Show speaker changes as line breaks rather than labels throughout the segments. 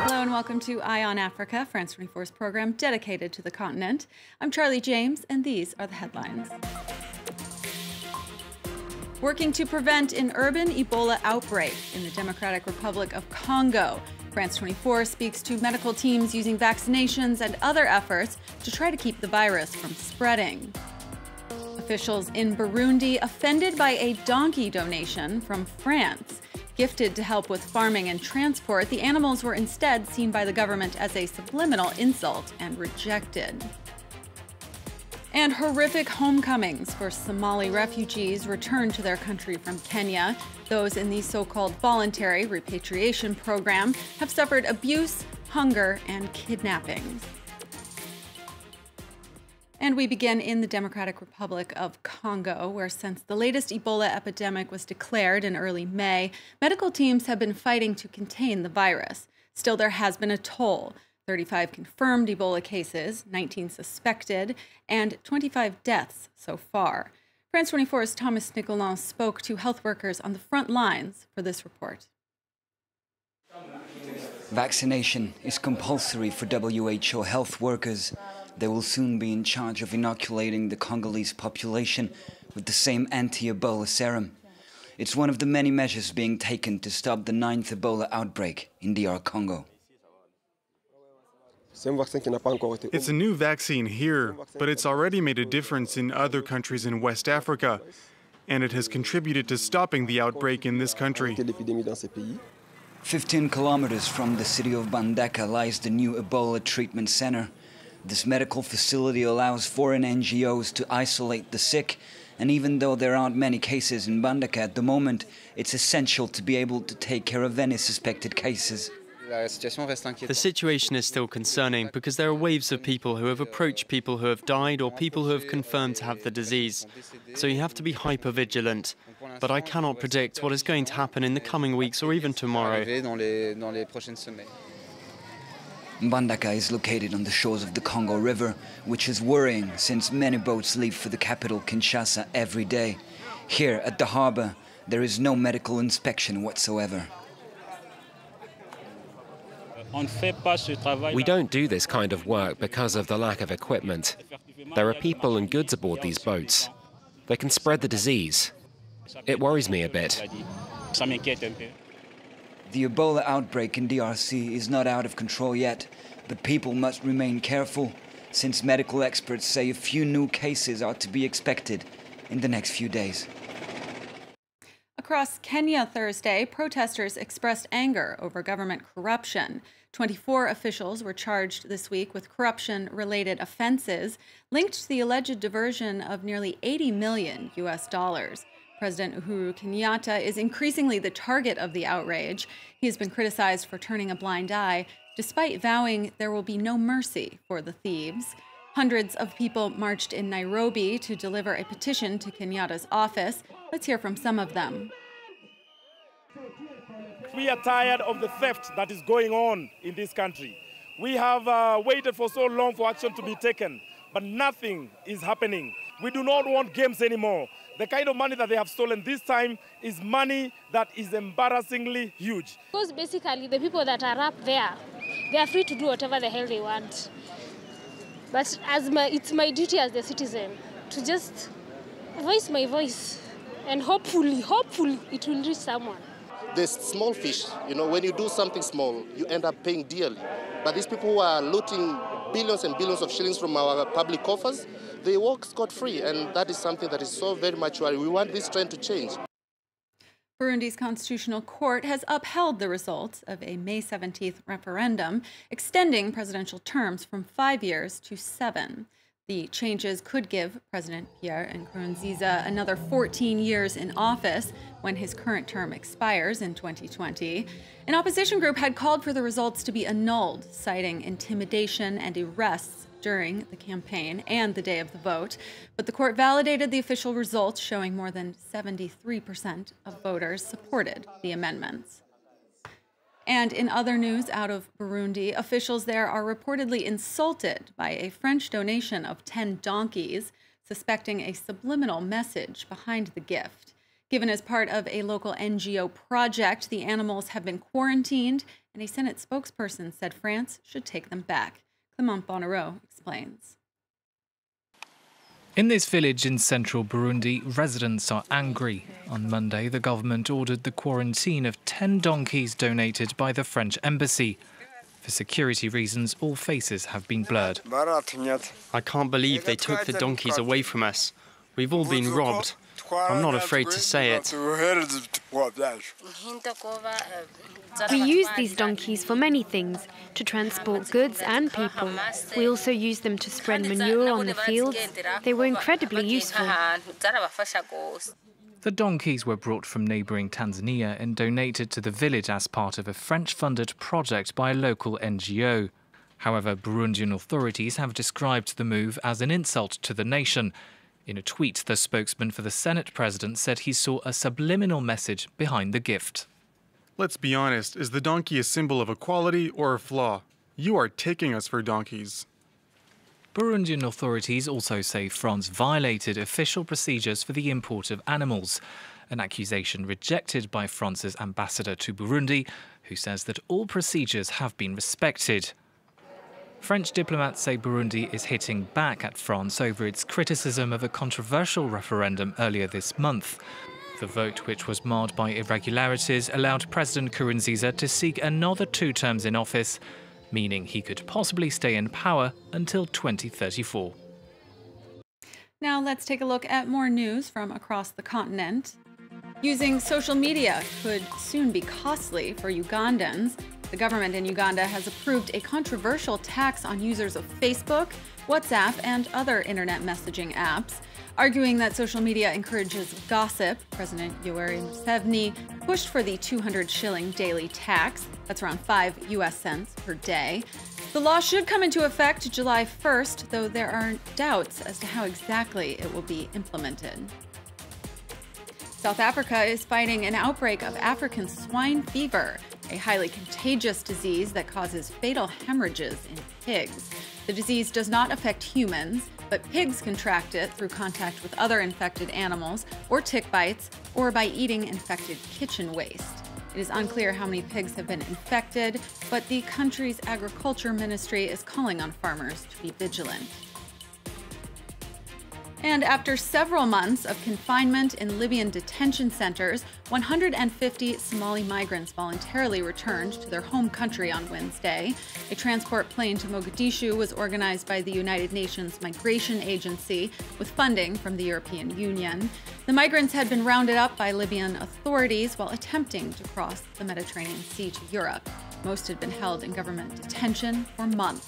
Hello and welcome to Eye on Africa, France 24's program dedicated to the continent. I'm Charlie James, and these are the headlines. Working to prevent an urban Ebola outbreak in the Democratic Republic of Congo. France 24 speaks to medical teams using vaccinations and other efforts to try to keep the virus from spreading. Officials in Burundi offended by a donkey donation from France. Gifted to help with farming and transport, the animals were instead seen by the government as a subliminal insult and rejected. And horrific homecomings for Somali refugees returned to their country from Kenya. Those in the so-called voluntary repatriation program have suffered abuse, hunger, and kidnappings. And we begin in the Democratic Republic of Congo, where since the latest Ebola epidemic was declared in early May, medical teams have been fighting to contain the virus. Still, there has been a toll. 35 confirmed Ebola cases, 19 suspected, and 25 deaths so far. France 24's Thomas Nicolin spoke to health workers on the front lines for this report.
Vaccination is compulsory for WHO health workers. They will soon be in charge of inoculating the Congolese population with the same anti-Ebola serum. It's one of the many measures being taken to stop the 9th Ebola outbreak in DR Congo.
It's a new vaccine here, but it's already made a difference in other countries in West Africa, and it has contributed to stopping the outbreak in this country.
15 kilometers from the city of Mbandaka lies the new Ebola treatment center. This medical facility allows foreign NGOs to isolate the sick, and even though there aren't many cases in Mbandaka at the moment, it's essential to be able to take care of any suspected cases.
The situation is still concerning because there are waves of people who have approached people who have died or people who have confirmed to have the disease. So you have to be hyper-vigilant. But I cannot predict what is going to happen in the coming weeks or even tomorrow.
Mbandaka is located on the shores of the Congo River, which is worrying since many boats leave for the capital Kinshasa every day. Here at the harbor, there is no medical inspection whatsoever.
We don't do this kind of work because of the lack of equipment. There are people and goods aboard these boats. They can spread the disease. It worries me a bit.
The Ebola outbreak in DRC is not out of control yet, but people must remain careful, since medical experts say a few new cases are to be expected in the next few days.
Across Kenya Thursday, protesters expressed anger over government corruption. 24 officials were charged this week with corruption-related offenses linked to the alleged diversion of nearly $80 million. President Uhuru Kenyatta is increasingly the target of the outrage. He has been criticized for turning a blind eye, despite vowing there will be no mercy for the thieves. Hundreds of people marched in Nairobi to deliver a petition to Kenyatta's office. Let's hear from some of them.
We are tired of the theft that is going on in this country. We have waited for so long for action to be taken, but nothing is happening. We do not want games anymore. The kind of money that they have stolen this time is money that is embarrassingly huge.
Because basically the people that are up there, they are free to do whatever the hell they want. But it's my duty as the citizen to just voice my voice, and hopefully it will reach someone.
The small fish, when you do something small, you end up paying dearly. But these people who are looting billions and billions of shillings from our public coffers, they walk scot-free, and that is something that is so very much worrying. We want this trend to change.
Burundi's Constitutional Court has upheld the results of a May 17th referendum, extending presidential terms from 5 years to 7. The changes could give President Pierre Nkurunziza another 14 years in office when his current term expires in 2020. An opposition group had called for the results to be annulled, citing intimidation and arrests during the campaign and the day of the vote. But the court validated the official results, showing more than 73% of voters supported the amendments. And in other news out of Burundi, officials there are reportedly insulted by a French donation of 10 donkeys, suspecting a subliminal message behind the gift. Given as part of a local NGO project, the animals have been quarantined, and a Senate spokesperson said France should take them back. Clement Bonnereau explains.
In this village in central Burundi, residents are angry. On Monday, the government ordered the quarantine of 10 donkeys donated by the French embassy. For security reasons, all faces have been blurred.
I can't believe they took the donkeys away from us. We've all been robbed. I'm not afraid to say it.
We use these donkeys for many things, to transport goods and people. We also use them to spread manure on the fields. They were incredibly useful.
The donkeys were brought from neighbouring Tanzania and donated to the village as part of a French-funded project by a local NGO. However, Burundian authorities have described the move as an insult to the nation. In a tweet, the spokesman for the Senate president said he saw a subliminal message behind the gift.
Let's be honest, is the donkey a symbol of equality or a flaw? You are taking us for donkeys.
Burundian authorities also say France violated official procedures for the import of animals, an accusation rejected by France's ambassador to Burundi, who says that all procedures have been respected. French diplomats say Burundi is hitting back at France over its criticism of a controversial referendum earlier this month. The vote, which was marred by irregularities, allowed President Nkurunziza to seek another 2 terms in office, meaning he could possibly stay in power until 2034.
Now let's take a look at more news from across the continent. Using social media could soon be costly for Ugandans. The government in Uganda has approved a controversial tax on users of Facebook, WhatsApp, and other internet messaging apps. Arguing that social media encourages gossip, President Yoweri Museveni pushed for the 200 shilling daily tax. That's around 5 US cents per day. The law should come into effect July 1st, though there are doubts as to how exactly it will be implemented. South Africa is fighting an outbreak of African swine fever, a highly contagious disease that causes fatal hemorrhages in pigs. The disease does not affect humans, but pigs contract it through contact with other infected animals, or tick bites, or by eating infected kitchen waste. It is unclear how many pigs have been infected, but the country's agriculture ministry is calling on farmers to be vigilant. And after several months of confinement in Libyan detention centers, 150 Somali migrants voluntarily returned to their home country on Wednesday. A transport plane to Mogadishu was organized by the United Nations Migration Agency with funding from the European Union. The migrants had been rounded up by Libyan authorities while attempting to cross the Mediterranean Sea to Europe. Most had been held in government detention for months.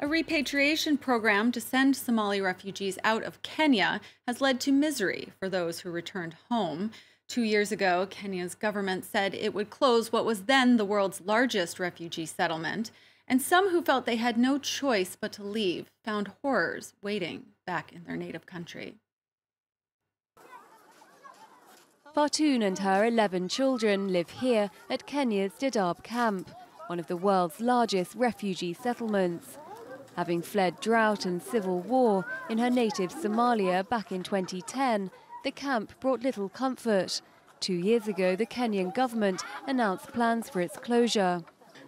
A repatriation program to send Somali refugees out of Kenya has led to misery for those who returned home. 2 years ago, Kenya's government said it would close what was then the world's largest refugee settlement, and some who felt they had no choice but to leave found horrors waiting back in their native country.
Fartoon and her 11 children live here at Kenya's Dadaab camp, one of the world's largest refugee settlements. Having fled drought and civil war in her native Somalia back in 2010, the camp brought little comfort. 2 years ago, the Kenyan government announced plans for its closure.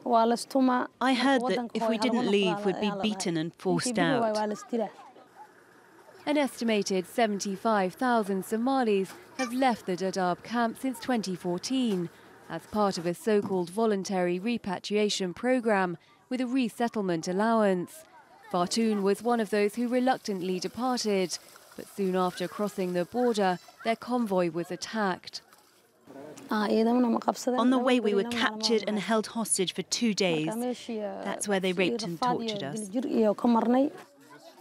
I heard that if we didn't leave, we'd be beaten and forced out.
An estimated 75,000 Somalis have left the Dadaab camp since 2014 as part of a so-called voluntary repatriation program with a resettlement allowance. Fartoon was one of those who reluctantly departed, but soon after crossing the border, their convoy was attacked.
On the way, we were captured and held hostage for 2 days. That's where they raped and tortured us.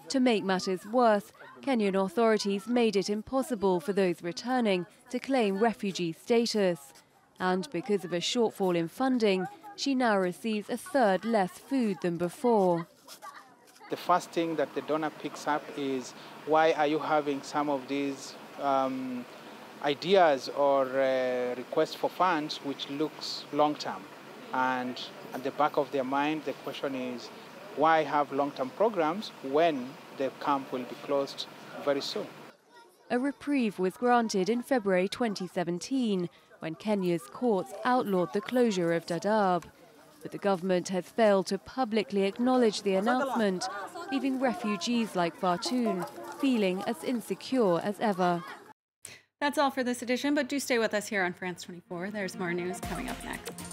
To make matters worse, Kenyan authorities made it impossible for those returning to claim refugee status. And because of a shortfall in funding, she now receives a third less food than before.
The first thing that the donor picks up is, why are you having some of these ideas or requests for funds which looks long-term? And at the back of their mind, the question is, why have long-term programs when the camp will be closed very soon?
A reprieve was granted in February 2017 when Kenya's courts outlawed the closure of Dadaab. But the government has failed to publicly acknowledge the announcement, leaving refugees like Fartoon feeling as insecure as ever.
That's all for this edition, but do stay with us here on France 24. There's more news coming up next.